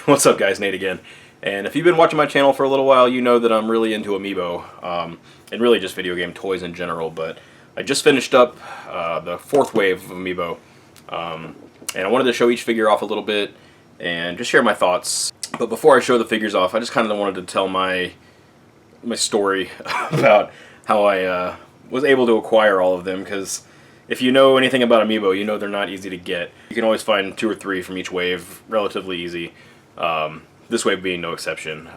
What's up, guys? Nate again. And if you've been watching my channel for a little while, you know that I'm really into amiibo, and really just video game toys in general. But I just finished up the fourth wave of amiibo, and I wanted to show each figure off a little bit and just share my thoughts. But before I show the figures off, I just kind of wanted to tell my story about how I was able to acquire all of them, because if you know anything about amiibo, you know they're not easy to get. You can always find 2 or 3 from each wave relatively easy. This wave being no exception.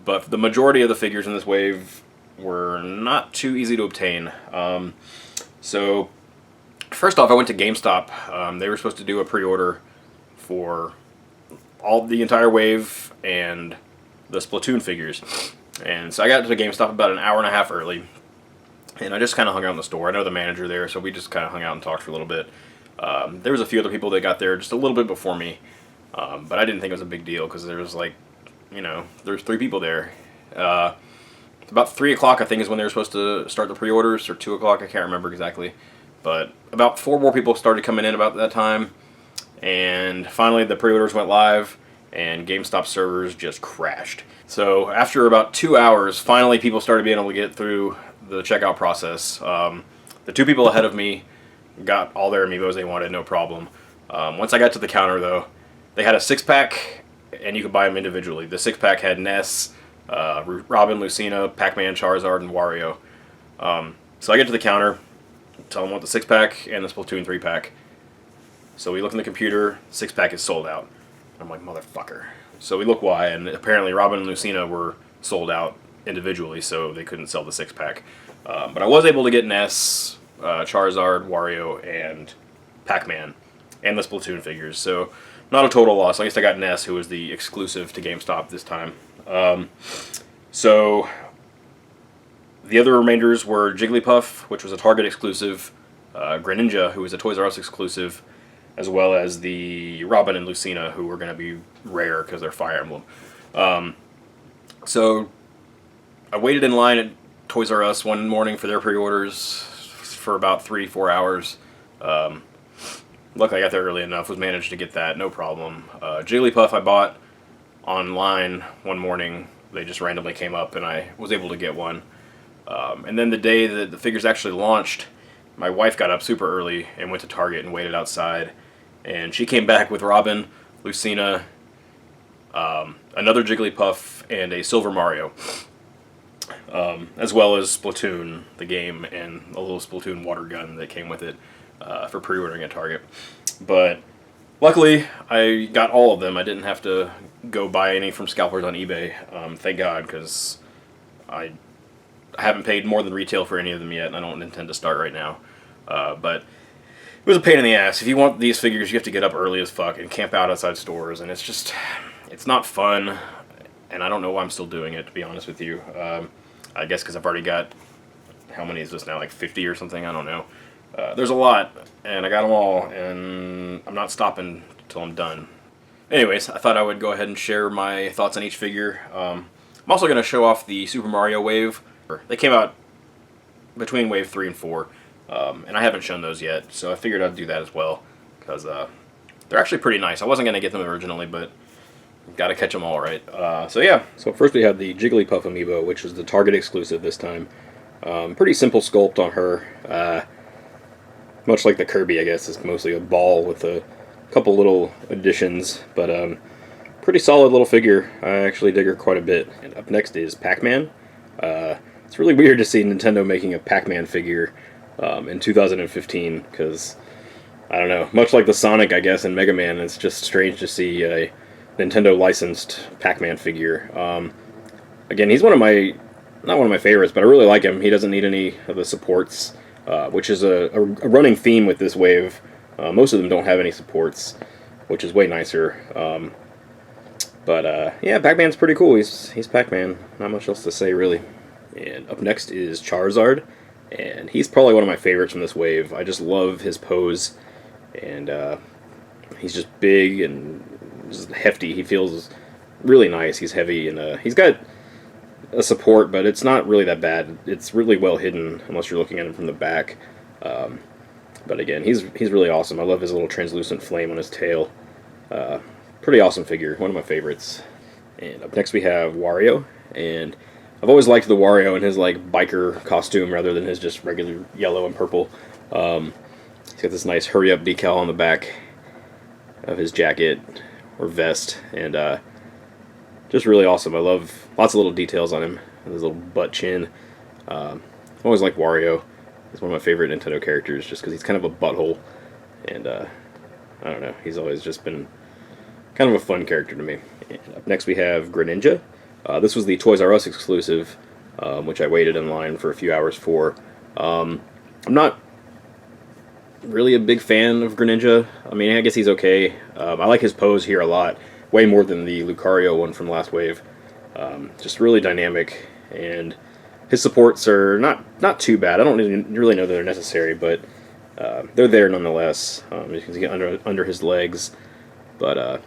But the majority of the figures in this wave were not too easy to obtain. So first off, I went to GameStop. They were supposed to do a pre-order for the entire wave and the Splatoon figures. And so I got to GameStop about an hour and a half early, and I just kind of hung out in the store. I know the manager there, so we just kind of hung out and talked for a little bit. There was a few other people that got there just a little bit before me, but I didn't think it was a big deal because there was there's 3 people there. About 3 o'clock, I think, is when they were supposed to start the pre-orders, or 2 o'clock, I can't remember exactly. But about 4 more people started coming in about that time, and finally the pre-orders went live, and GameStop servers just crashed. So after about 2 hours, finally people started being able to get through the checkout process. The 2 people ahead of me got all their amiibos they wanted, no problem. Once I got to the counter, though, they had a 6-pack, and you could buy them individually. The 6-pack had Ness, Robin, Lucina, Pac-Man, Charizard, and Wario. So I get to the counter, tell them I want the 6-pack and the Splatoon 3-pack. So we look in the computer, 6-pack is sold out. I'm like, motherfucker. So we look why, and apparently Robin and Lucina were sold out individually, so they couldn't sell the 6-pack. But I was able to get Ness, Charizard, Wario, and Pac-Man, and the Splatoon figures. So not a total loss. I guess I got Ness, who was the exclusive to GameStop this time. So the other remainders were Jigglypuff, which was a Target exclusive, Greninja, who was a Toys R Us exclusive, as well as the Robin and Lucina, who were going to be rare because they're Fire Emblem. So I waited in line at Toys R Us one morning for their pre-orders for about 3-4 hours. Luckily I got there early enough, managed to get that, no problem. Jigglypuff I bought online one morning. They just randomly came up and I was able to get one. And then the day that the figures actually launched, my wife got up super early and went to Target and waited outside. And she came back with Robin, Lucina, another Jigglypuff, and a Silver Mario. As well as Splatoon, the game, and a little Splatoon water gun that came with it for pre-ordering at Target. But luckily, I got all of them. I didn't have to go buy any from scalpers on eBay. Thank God, because I haven't paid more than retail for any of them yet, and I don't intend to start right now. But it was a pain in the ass. If you want these figures, you have to get up early as fuck and camp out outside stores, and it's not fun, and I don't know why I'm still doing it, to be honest with you. I guess because I've already got, how many is this now, like 50 or something? I don't know. There's a lot, and I got them all, and I'm not stopping until I'm done. Anyways, I thought I would go ahead and share my thoughts on each figure. I'm also going to show off the Super Mario wave. They came out between wave 3 and 4, and I haven't shown those yet, so I figured I'd do that as well, because they're actually pretty nice. I wasn't going to get them originally, but got to catch them all right. So yeah. So first we have the Jigglypuff amiibo, which is the Target exclusive this time. Pretty simple sculpt on her. Much like the Kirby, I guess. It's mostly a ball with a couple little additions, but pretty solid little figure. I actually dig her quite a bit. And up next is Pac-Man. It's really weird to see Nintendo making a Pac-Man figure in 2015, because, I don't know, much like the Sonic, I guess, and Mega Man, it's just strange to see a Nintendo licensed Pac-Man figure. Again, he's not one of my favorites, but I really like him. He doesn't need any of the supports, which is a running theme with this wave. Most of them don't have any supports, which is way nicer. Yeah, Pac-Man's pretty cool. He's Pac-Man. Not much else to say, really. And up next is Charizard, and he's probably one of my favorites from this wave. I just love his pose, and he's just big and just hefty. He feels really nice. He's heavy, and he's got a support, but it's not really that bad. It's really well hidden unless you're looking at him from the back. But again, he's really awesome. I love his little translucent flame on his tail. Pretty awesome figure, one of my favorites. And up next we have Wario, and I've always liked the Wario in his like biker costume rather than his just regular yellow and purple. He's got this nice hurry up decal on the back of his jacket or vest, and just really awesome. I love lots of little details on him. His little butt chin. I always like Wario. He's one of my favorite Nintendo characters just because he's kind of a butthole, and I don't know, he's always just been kind of a fun character to me. And up next we have Greninja. This was the Toys R Us exclusive, which I waited in line for a few hours for. I'm not really a big fan of Greninja. I mean, I guess he's okay. I like his pose here a lot, way more than the Lucario one from last wave. Just really dynamic, and his supports are not too bad. I don't really know that they're necessary, but they're there nonetheless. You can get under his legs, but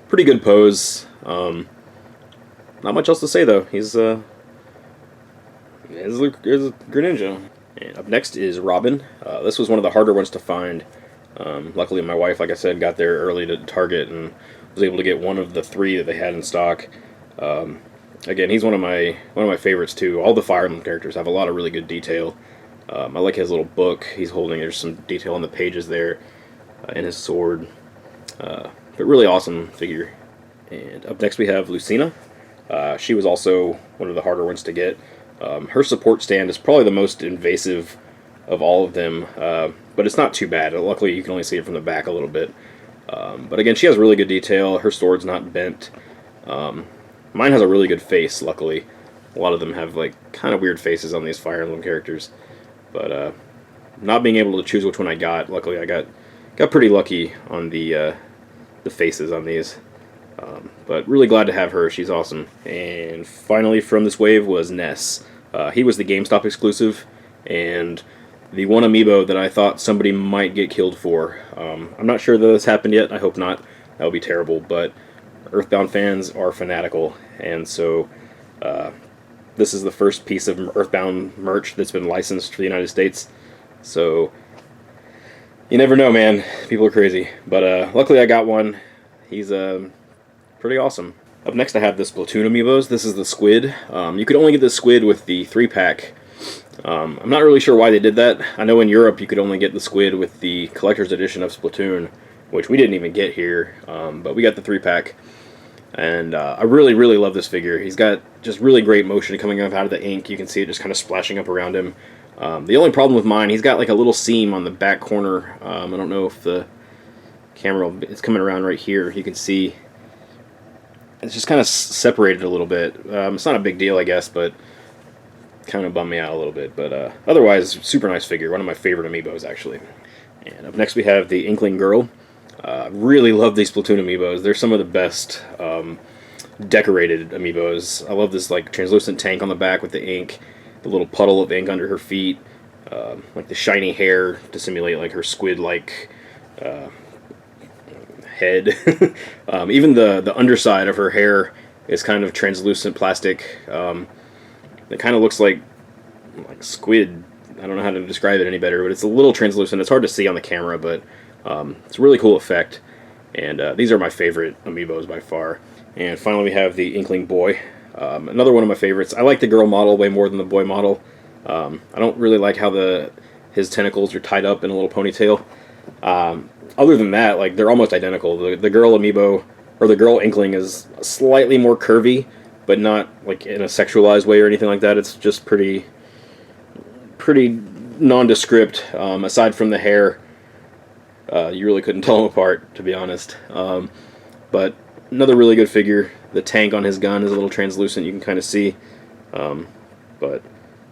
pretty good pose. Not much else to say though. He's Greninja. And up next is Robin. This was one of the harder ones to find. Luckily, my wife, like I said, got there early to Target and was able to get one of the 3 that they had in stock. Again, he's one of my favorites too. All the Fire Emblem characters have a lot of really good detail. I like his little book he's holding. There's some detail on the pages there, and his sword. But really awesome figure. And up next we have Lucina. She was also one of the harder ones to get. Her support stand is probably the most invasive of all of them, but it's not too bad. Luckily, you can only see it from the back a little bit. But again, she has really good detail. Her sword's not bent. Mine has a really good face, luckily. A lot of them have like kind of weird faces on these Fire Emblem characters. But not being able to choose which one I got, luckily I got pretty lucky on the faces on these. But really glad to have her. She's awesome. And finally from this wave was Ness. He was the GameStop exclusive, and the one amiibo that I thought somebody might get killed for. I'm not sure that this happened yet. I hope not. That would be terrible. But Earthbound fans are fanatical, and so this is the first piece of Earthbound merch that's been licensed for the United States. So you never know, man. People are crazy. But luckily I got one. He's pretty awesome. Up next I have the Splatoon amiibos. This is the squid. You could only get the squid with the 3-pack. I'm not really sure why they did that. I know in Europe you could only get the squid with the collector's edition of Splatoon, which we didn't even get here, but we got the 3-pack. And I really, really love this figure. He's got just really great motion coming up out of the ink. You can see it just kind of splashing up around him. The only problem with mine, he's got like a little seam on the back corner. I don't know if the camera is coming around right here. You can see it's just kind of separated a little bit. It's not a big deal, I guess, but kind of bummed me out a little bit. But otherwise, super nice figure. One of my favorite amiibos, actually. And up next we have the Inkling Girl. Really love these Splatoon amiibos. They're some of the best decorated amiibos. I love this like translucent tank on the back with the ink, the little puddle of ink under her feet, like the shiny hair to simulate like her squid-like head. Even the underside of her hair is kind of translucent plastic. It kind of looks like squid. I don't know how to describe it any better, but it's a little translucent. It's hard to see on the camera, but it's a really cool effect. And these are my favorite amiibos by far. And finally we have the Inkling Boy. Another one of my favorites. I like the girl model way more than the boy model. I don't really like how his tentacles are tied up in a little ponytail. Other than that, like they're almost identical. The girl amiibo, or the girl Inkling, is slightly more curvy, but not like in a sexualized way or anything like that. It's just pretty nondescript. Aside from the hair, you really couldn't tell them apart, to be honest. But another really good figure. The tank on his gun is a little translucent. You can kind of see, but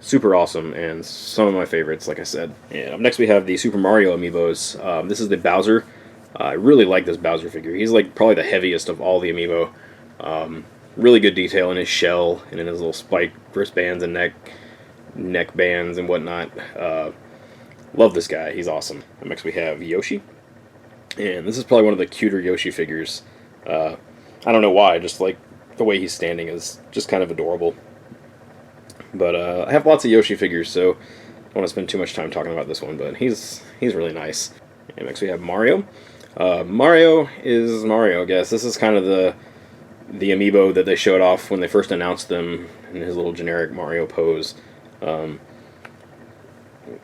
super awesome, and some of my favorites, like I said. And up next we have the Super Mario amiibos. This is the Bowser. I really like this Bowser figure. He's like probably the heaviest of all the amiibo. Really good detail in his shell and in his little spike wristbands and neck bands and whatnot. Love this guy. He's awesome. Up next we have Yoshi. And this is probably one of the cuter Yoshi figures. I don't know why, just like the way he's standing is just kind of adorable. But I have lots of Yoshi figures, so I don't want to spend too much time talking about this one, but he's really nice. And next we have Mario. Mario is Mario, I guess. This is kind of the amiibo that they showed off when they first announced them in his little generic Mario pose. Um,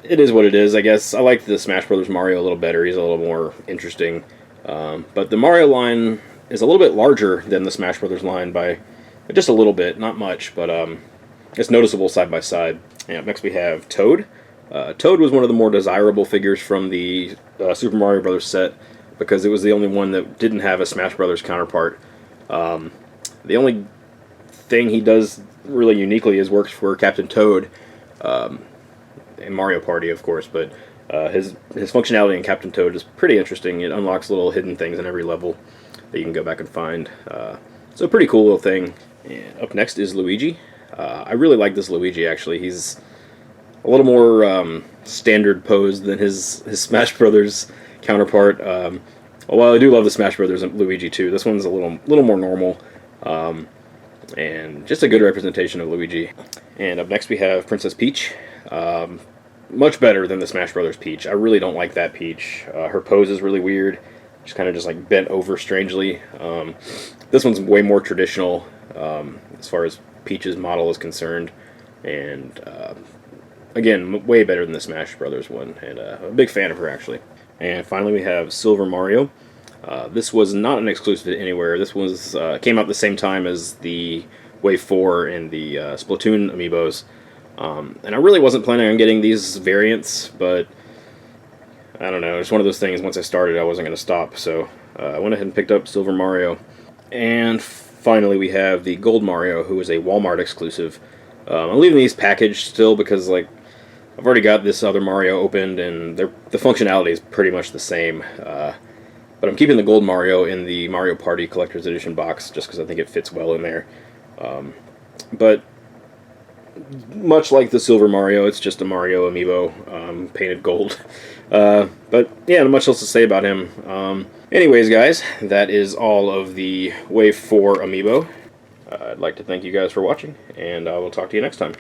it is what it is, I guess. I like the Smash Brothers Mario a little better. He's a little more interesting. But the Mario line is a little bit larger than the Smash Brothers line by just a little bit, not much, but it's noticeable side by side. And up next we have Toad. Toad was one of the more desirable figures from the Super Mario Brothers set because it was the only one that didn't have a Smash Brothers counterpart. The only thing he does really uniquely is works for Captain Toad in Mario Party, of course, but his functionality in Captain Toad is pretty interesting. It unlocks little hidden things in every level that you can go back and find. So a pretty cool little thing. And up next is Luigi. I really like this Luigi, actually. He's a little more standard pose than his Smash Brothers counterpart. While I do love the Smash Brothers Luigi too, this one's a little more normal, and just a good representation of Luigi. And up next we have Princess Peach. Much better than the Smash Brothers Peach. I really don't like that Peach. Her pose is really weird. She's kind of just like bent over strangely. This one's way more traditional as far as Peach's model is concerned, and again, way better than the Smash Brothers one, and I'm a big fan of her, actually. And finally we have Silver Mario. This was not an exclusive to anywhere. This was came out the same time as the Wave 4 and the Splatoon amiibos. And I really wasn't planning on getting these variants, but I don't know, it's one of those things, once I started I wasn't going to stop, so I went ahead and picked up Silver Mario. And finally we have the Gold Mario, who is a Walmart exclusive. I'm leaving these packaged still because, like, I've already got this other Mario opened, and the functionality is pretty much the same. But I'm keeping the Gold Mario in the Mario Party Collector's Edition box just because I think it fits well in there. But much like the Silver Mario, it's just a Mario amiibo, painted gold. But yeah, not much else to say about him. Anyways, guys, that is all of the Wave 4 amiibo. I'd like to thank you guys for watching, and I will talk to you next time.